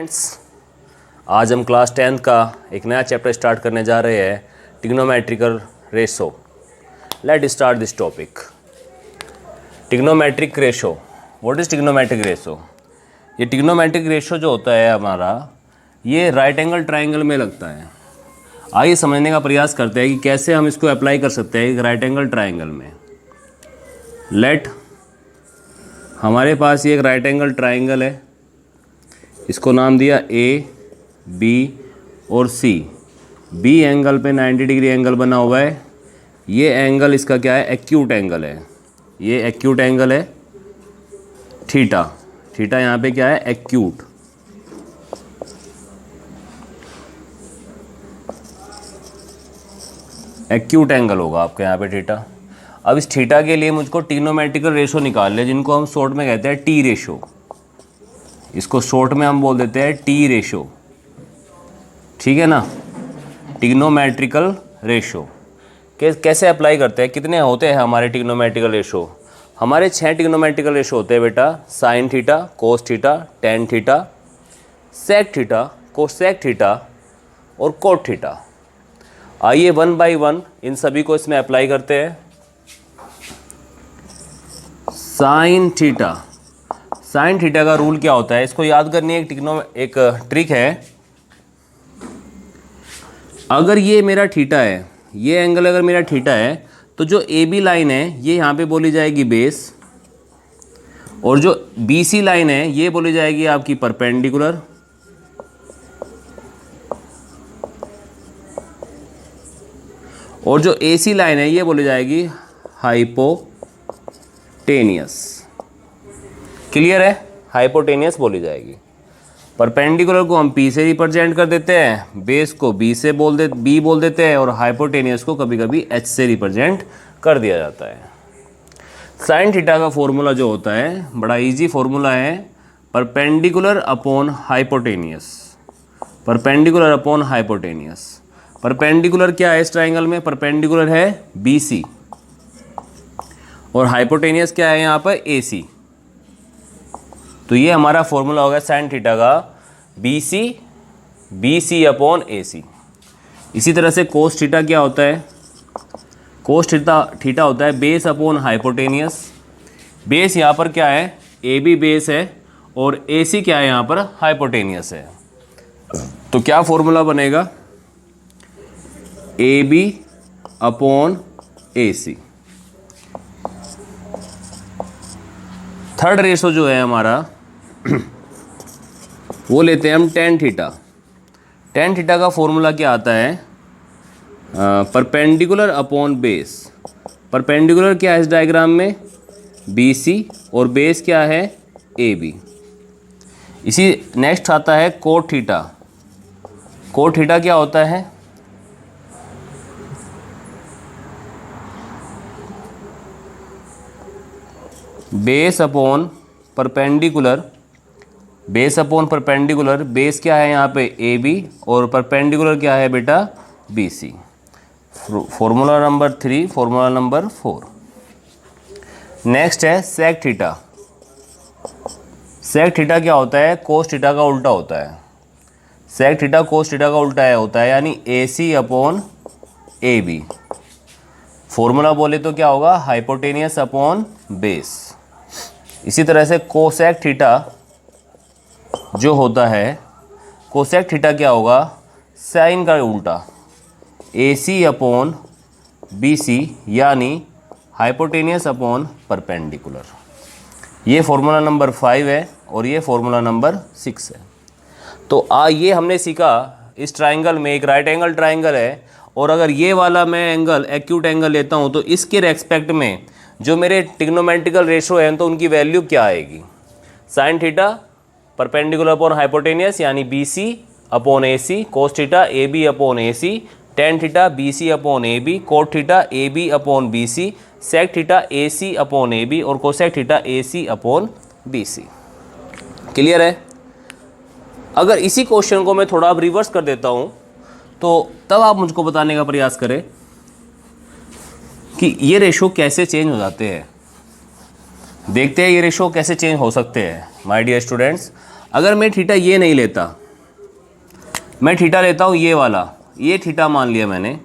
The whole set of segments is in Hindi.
फ्रेंड्स, आज हम क्लास 10th का एक नया चैप्टर स्टार्ट करने जा रहे हैं, trigonometrical ratio. Let start this topic. Trigonometric ratio, what is trigonometric ratio? ये ट्रिग्नोमेट्रिक रेशो जो होता है हमारा, ये राइट एंगल ट्राइंगल में लगता है। आइए समझने का प्रयास करते हैं कि कैसे हम इसको अप्लाई कर सकते हैं एक राइट एंगल ट्राइंगल में। लेट हमारे पास ये एक राइट एंगल ट्राइंगल है, इसको नाम दिया ए, बी और सी। बी एंगल पे 90 डिग्री एंगल बना हुआ है। ये एंगल इसका क्या है? एक्यूट एंगल है। ये एक्यूट एंगल है थीटा। थीटा यहाँ पे क्या है? एक्यूट। एक्यूट एंगल होगा आपके यहाँ पे थीटा। अब इस थीटा के लिए मुझको ट्रिग्नोमेट्रिकल रेशो निकाल ले, जिनको हम शॉर्ट में कहते हैं टी रेशो। इसको शॉर्ट में हम बोल देते हैं टी रेशो, ठीक है ना। ट्रिग्नोमेट्रिकल रेशो कैसे अप्लाई करते हैं? कितने होते हैं हमारे ट्रिग्नोमेट्रिकल रेशो? हमारे 6 ट्रिग्नोमेट्रिकल रेशो होते हैं बेटा। Sine theta, cos theta, tan theta, sec theta, cosec theta और कोट थीटा। आइए वन बाय वन इन सभी को इसमें अप्लाई करते हैं। साइन थीटा, साइन थीटा का रूल क्या होता है? इसको याद करनी है। एक ट्रिक है। अगर ये मेरा थीटा है, ये एंगल अगर मेरा थीटा है, तो जो ए बी लाइन है ये यहाँ पे बोली जाएगी बेस, और जो बी सी लाइन है ये बोली जाएगी आपकी परपेंडिकुलर, और जो ए सी लाइन है ये बोली जाएगी हाइपोटेनियस। क्लियर है? हाइपोटेनियस बोली जाएगी। परपेंडिकुलर को हम पी से रिप्रेजेंट कर देते हैं, बेस को बी बोल देते हैं, और हाइपोटेनियस को कभी कभी एच से रिप्रेजेंट कर दिया जाता है। साइन थीटा का फॉर्मूला जो होता है बड़ा इजी फॉर्मूला है, perpendicular upon hypotenuse. Perpendicular upon hypotenuse. Perpendicular क्या है इस ट्राइंगल में? परपेंडिकुलर है बी सी, और हाइपोटेनियस क्या है यहाँ पर? ए सी। तो ये हमारा फॉर्मूला होगा साइन थीटा का, बी सी अपॉन ए सी। इसी तरह से कोस थीटा क्या होता है? कोस थीटा होता है बेस अपॉन हाइपोटेनियस। बेस यहाँ पर क्या है? ए बी बेस है, और ए सी क्या है यहाँ पर? हाइपोटेनियस है। तो क्या फॉर्मूला बनेगा? A B upon A C. Third ratio जो है हमारा वो लेते हैं हम टेन थीटा। टेन थीटा का फॉर्मूला क्या आता है? Perpendicular upon base. परपेंडिकुलर क्या है इस डायग्राम में? बी सी, और बेस क्या है? A B. इसी नेक्स्ट आता है कोट थीटा। कोट थीटा क्या होता है? Base upon perpendicular. Base upon perpendicular, base क्या है यहाँ पे? ए बी, और परपेंडिकुलर क्या है बेटा? B C. Formula number 3, formula number 4। Next है सेक थीटा। सेक थीटा क्या होता है? कोस थीटा का उल्टा होता है। सेक थीटा कोस थीटा का उल्टा होता है, यानी ए C upon A B. Formula बोले तो क्या होगा? Hypotenuse upon base. इसी तरह से कोसेक थीटा जो होता है, कोसेक थीटा क्या होगा? साइन का उल्टा, ए सी अपॉन बी सी, यानी हाइपोटेनियस अपॉन परपेंडिकुलर। ये फॉर्मूला नंबर 5 है, और ये फॉर्मूला नंबर 6 है। तो ये हमने सीखा, इस ट्राइंगल में एक राइट एंगल ट्राइंगल है, और अगर ये वाला मैं एंगल एक्यूट एंगल लेता हूँ, तो इसके रेस्पेक्ट में जो मेरे ट्रिग्नोमेट्रिकल रेशो हैं तो उनकी वैल्यू क्या आएगी? Sine theta perpendicular upon hypotenuse, यानी B C upon A C, cos theta A B upon A C, tan theta B C upon A B, cot theta A B upon B C, sec theta A C upon A B, और cosec theta A C upon B C. Clear है? अगर इसी क्वेश्चन को मैं थोड़ा अब रिवर्स कर देता हूँ, तो तब आप मुझको बताने का प्रयास करें कि ये रेशो कैसे चेंज हो जाते हैं। देखते हैं ये रेशो कैसे चेंज हो सकते हैं। माय डियर स्टूडेंट्स, अगर मैं थीटा ये नहीं लेता, मैं थीटा लेता हूँ ये वाला, ये थीटा मान लिया मैंने,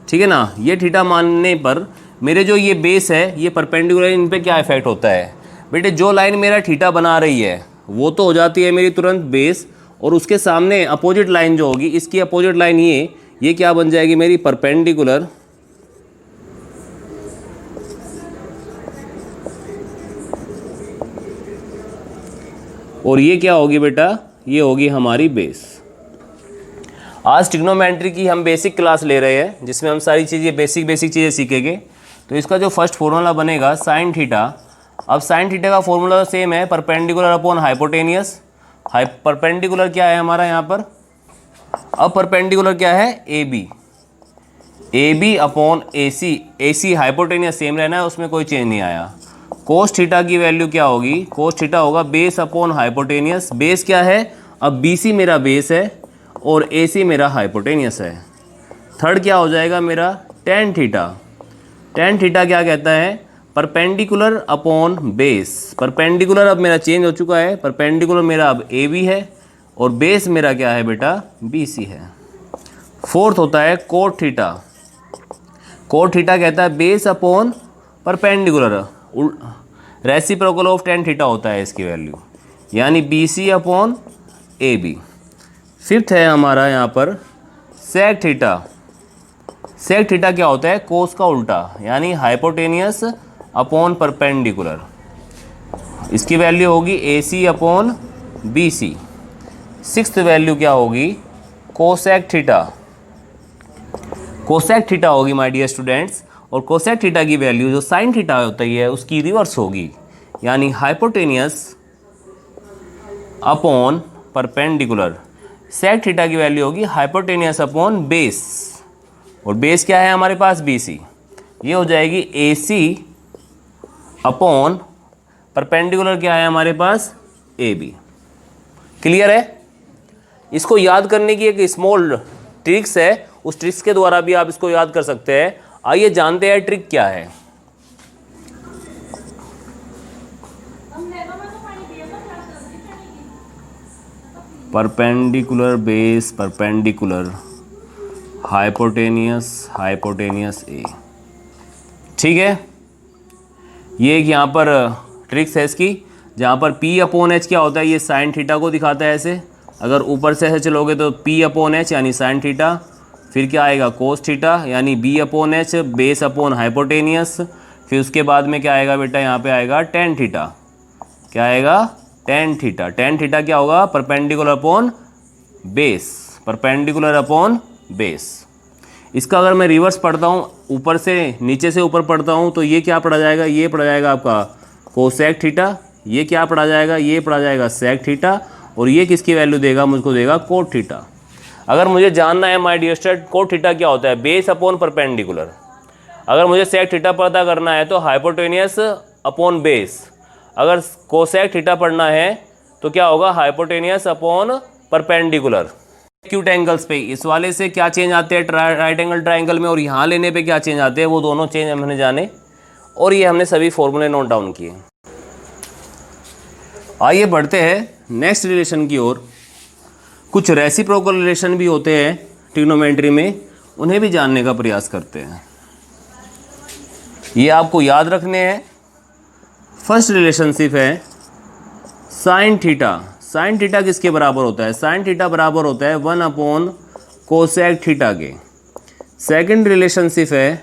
ठीक है ना। ये थीटा मानने पर मेरे जो ये बेस है ये परपेंडिकुलर, इन पे क्या इफेक्ट होता है बेटे, जो लाइन मेरा थीटा बना रही है वो तो हो जाती है मेरी तुरंत बेस, और उसके सामने अपोजिट लाइन जो होगी, इसकी अपोजिट लाइन ये क्या बन जाएगी मेरी परपेंडिकुलर, और ये क्या होगी बेटा, ये होगी हमारी बेस। आज ट्रिग्नोमेट्री की हम बेसिक क्लास ले रहे हैं जिसमें हम सारी चीज़ें बेसिक चीज़ें सीखेंगे। तो इसका जो फर्स्ट फॉर्मूला बनेगा साइन थीटा। अब साइन थीटा का फॉर्मूला सेम है, परपेंडिकुलर अपॉन हाइपोटेनियस। परपेंडिकुलर क्या है हमारा यहाँ पर, अब परपेंडिकुलर क्या है, A B upon A C hypotenuse same रहना है, उसमें कोई चेंज नहीं आया। कोस थीटा की वैल्यू क्या होगी, कोस थीटा होगा बेस अपॉन हाइपोटेनियस। बेस क्या है, अब बी सी मेरा बेस है और ए सी मेरा हाइपोटेनियस है। थर्ड क्या हो जाएगा मेरा, टेन थीटा। टेन थीटा क्या कहता है, परपेंडिकुलर अपॉन बेस। परपेंडिकुलर अब मेरा चेंज हो चुका है, परपेंडिकुलर मेरा अब ए बी है और बेस मेरा क्या है बेटा, बी सी है। फोर्थ होता है कोट थीटा। कोट थीटा कहता है base upon perpendicular, reciprocal of tan theta होता है इसकी वैल्यू, यानी B C upon A B. Fifth है हमारा यहाँ पर सेक थीटा। सेक थीटा क्या होता है, कोस का उल्टा, यानी हाइपोटेनियस अपॉन परपेंडिकुलर। इसकी वैल्यू होगी A C upon B C. Sixth value क्या होगी, कोसेक थीटा। कोसेक थीटा होगी माय डियर स्टूडेंट्स, और कोसेक थीटा की वैल्यू जो साइन थीटा होती है उसकी रिवर्स होगी, यानी hypotenuse upon perpendicular. Sec theta की वैल्यू होगी हाइपोटेनियस अपॉन बेस, और बेस क्या है हमारे पास, बी सी। ये हो जाएगी ए सी अपॉन परपेंडिकुलर क्या है हमारे पास, ए बी। क्लियर है। इसको याद करने की एक स्मॉल ट्रिक्स है, उस ट्रिक्स के द्वारा भी आप इसको याद कर सकते हैं। आइए जानते हैं ट्रिक क्या है। परपेंडिकुलर बेस परपेंडिकुलर हाइपोटेनियस ए, ठीक है। ये एक यहाँ पर ट्रिक्स है इसकी, जहाँ पर P अपॉन एच क्या होता है, ये साइन थीटा को दिखाता है ऐसे। अगर ऊपर से ऐसे चलोगे तो P अपॉन एच यानी साइन थीटा, फिर क्या आएगा कोस थीटा यानी B upon H base upon hypotenuse, फिर उसके बाद में क्या आएगा बेटा, यहाँ पे आएगा टेन थीटा। क्या आएगा, टेन थीटा। टेन थीटा क्या होगा, perpendicular upon base, perpendicular upon base. इसका अगर मैं रिवर्स पढ़ता हूँ, ऊपर से नीचे से ऊपर पढ़ता हूँ, तो ये क्या पढ़ा जाएगा, ये पढ़ा जाएगा आपका कोसेक थीटा। ये क्या पढ़ा जाएगा, ये पढ़ा जाएगा सेक थीटा, और ये किसकी वैल्यू देगा, मुझको देगा कोट थीटा। अगर मुझे जानना है my dear student cot theta क्या होता है, बेस अपॉन परपेंडिकुलर। अगर मुझे सेक थीटा पता करना है तो हाइपोटेनियस अपॉन बेस। अगर कोसेक थीटा पढ़ना है तो क्या होगा, hypotenuse upon perpendicular. Acute angles पे इस वाले से क्या चेंज आते हैं राइट एंगल ट्राइंगल में, और यहाँ लेने पे क्या चेंज आते हैं, वो दोनों चेंज हमने जाने, और ये हमने सभी फॉर्मूले नोट डाउन किए। आइए बढ़ते हैं नेक्स्ट रिलेशन की ओर। कुछ रेसिप्रोकल रिलेशन भी होते हैं ट्रिग्नोमेट्री में, उन्हें भी जानने का प्रयास करते हैं। ये आपको याद रखने हैं। फर्स्ट रिलेशनशिप है साइन थीटा। साइन थीटा किसके बराबर होता है, साइन थीटा बराबर होता है 1 अपॉन कोसेक थीटा के। सेकंड रिलेशनशिप है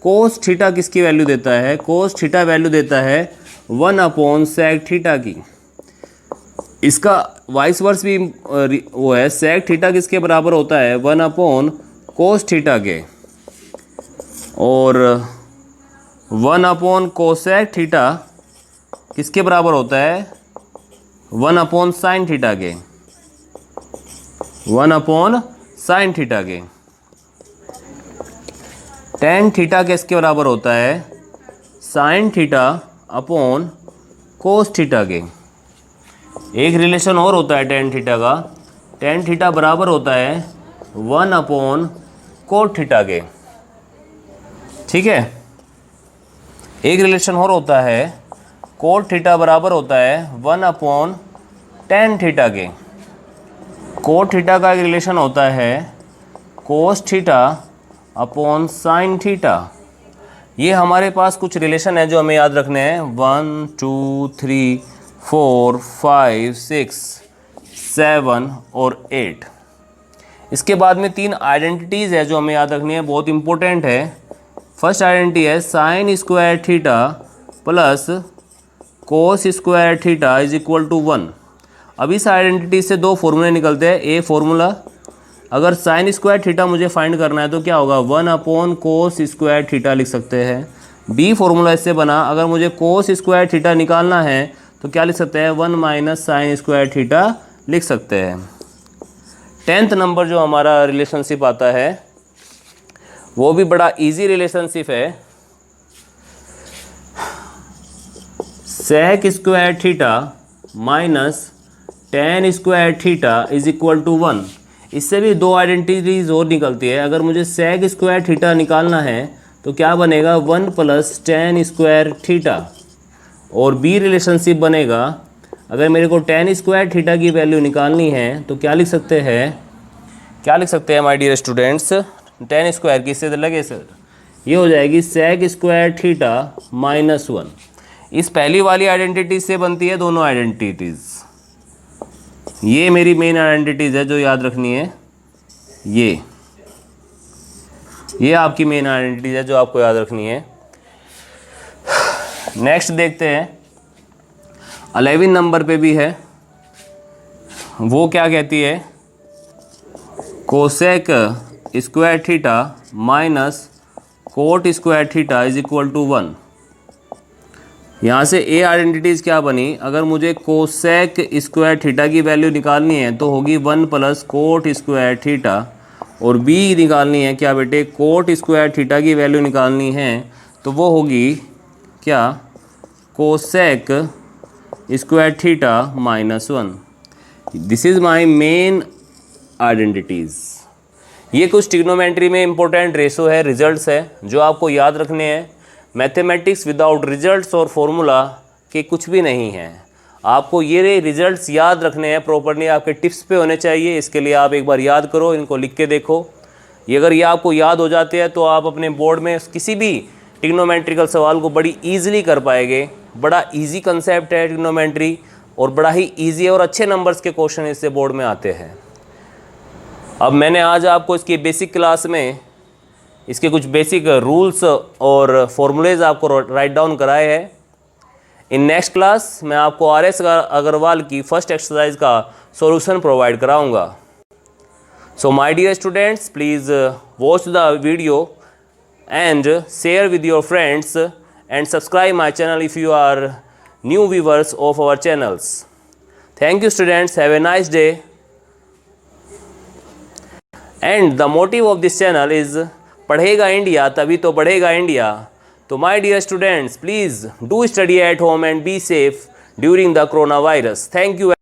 कोस थीटा किसकी वैल्यू देता है, कोस थीटा वैल्यू देता है 1 अपॉन सेक थीटा की। इसका वाइस वर्स भी वो है, सेक थीटा किसके बराबर होता है 1 अपॉन कोस थीटा के, और 1 अपॉन कोसेक थीटा किसके बराबर होता है 1 अपॉन साइन थीटा के, 1 अपॉन साइन थीटा के। टेन थीटा किसके बराबर होता है, sine theta upon cos theta के। एक रिलेशन और होता है टेन थीटा का, टेन थीटा बराबर होता है 1 अपॉन कोट थीटा के, ठीक है। एक रिलेशन और होता है कोट थीटा बराबर होता है 1 अपॉन टेन थीटा के। कोट थीटा का एक रिलेशन होता है cos theta upon sine theta. ये हमारे पास कुछ रिलेशन है जो हमें याद रखने हैं, 1 2 3 4 5 6 7 और 8। इसके बाद में 3 आइडेंटिटीज़ है जो हमें याद रखनी है, बहुत इंपॉर्टेंट है। फर्स्ट आइडेंटिटी है sine square theta plus cos square theta is equal to 1। अब इस आइडेंटिटी से 2 फॉर्मूले निकलते हैं। ए फॉर्मूला, अगर साइन स्क्वायर थीटा मुझे फाइंड करना है तो क्या होगा, 1 अपॉन कोस स्क्वायर थीटा लिख सकते हैं। बी फॉर्मूला इससे बना, अगर मुझे कोस स्क्वायर थीटा निकालना है तो क्या लिख सकते हैं, 1 माइनस साइन स्क्वायर थीटा लिख सकते हैं। 10th नंबर जो हमारा रिलेशनशिप आता है वो भी बड़ा इजी रिलेशनशिप है। Sec square theta minus tan square theta is equal to 1। इससे भी 2 आइडेंटिटीज और निकलती है। अगर मुझे सेक स्क्वायर थीटा निकालना है तो क्या बनेगा, 1 प्लस टेन स्क्वायर थीटा। और बी रिलेशनशिप बनेगा, अगर मेरे को टेन स्क्वायर थीटा की वैल्यू निकालनी है तो क्या लिख सकते हैं my dear students, tan square किससे लगे सर, ये हो जाएगी सेक स्क्वायर थीटा माइनस 1। इस पहली वाली आइडेंटिटी से बनती है दोनों आइडेंटिटीज़। ये मेरी मेन आइडेंटिटीज़ है जो याद रखनी है। ये आपकी मेन आइडेंटिटीज़ है जो आपको याद रखनी है। नेक्स्ट देखते हैं, 11 नंबर पे भी है। वो क्या कहती है, cosec square theta minus cot square theta is equal to 1। यहाँ से ए आइडेंटिटीज़ क्या बनी, अगर मुझे कोसेक स्क्वायर थीटा की वैल्यू निकालनी है तो होगी 1 प्लस कोट स्क्वायर थीटा। और बी निकालनी है क्या बेटे, कोट स्क्वायर थीटा की वैल्यू निकालनी है तो वो होगी क्या, cosec square theta minus 1। This is my main identities. ये कुछ ट्रिग्नोमेट्री में इंपॉर्टेंट रेशो है, रिजल्ट्स है जो आपको याद रखने हैं। मैथमेटिक्स विदाउट रिजल्ट्स और फॉर्मूला के कुछ भी नहीं है। आपको ये रिजल्ट्स याद रखने हैं, प्रॉपर्ली आपके टिप्स पे होने चाहिए। इसके लिए आप एक बार याद करो, इनको लिख के देखो। ये अगर ये आपको याद हो जाते हैं तो आप अपने बोर्ड में किसी भी ट्रिग्नोमेट्रिकल सवाल को बड़ी ईजिली कर पाएंगे। बड़ा ईजी कंसेप्ट है ट्रिग्नोमेट्री और बड़ा ही ईजी और अच्छे नंबर्स के क्वेश्चन इससे बोर्ड में आते हैं। अब मैंने आज आपको इसकी बेसिक क्लास में इसके कुछ बेसिक रूल्स और फॉर्मूलेज आपको राइट डाउन कराए हैं। इन नेक्स्ट क्लास मैं आपको आर.एस. अग्रवाल की फर्स्ट एक्सरसाइज का सॉल्यूशन प्रोवाइड कराऊंगा। So my dear students, please watch the video and share with your friends and subscribe my channel if you are new viewers of our channels. Thank you students, have a nice day. And the motive of this channel is पढ़ेगा इंडिया तभी तो बढ़ेगा इंडिया। तो my dear students, please do study at home and be safe during the corona virus. Thank you.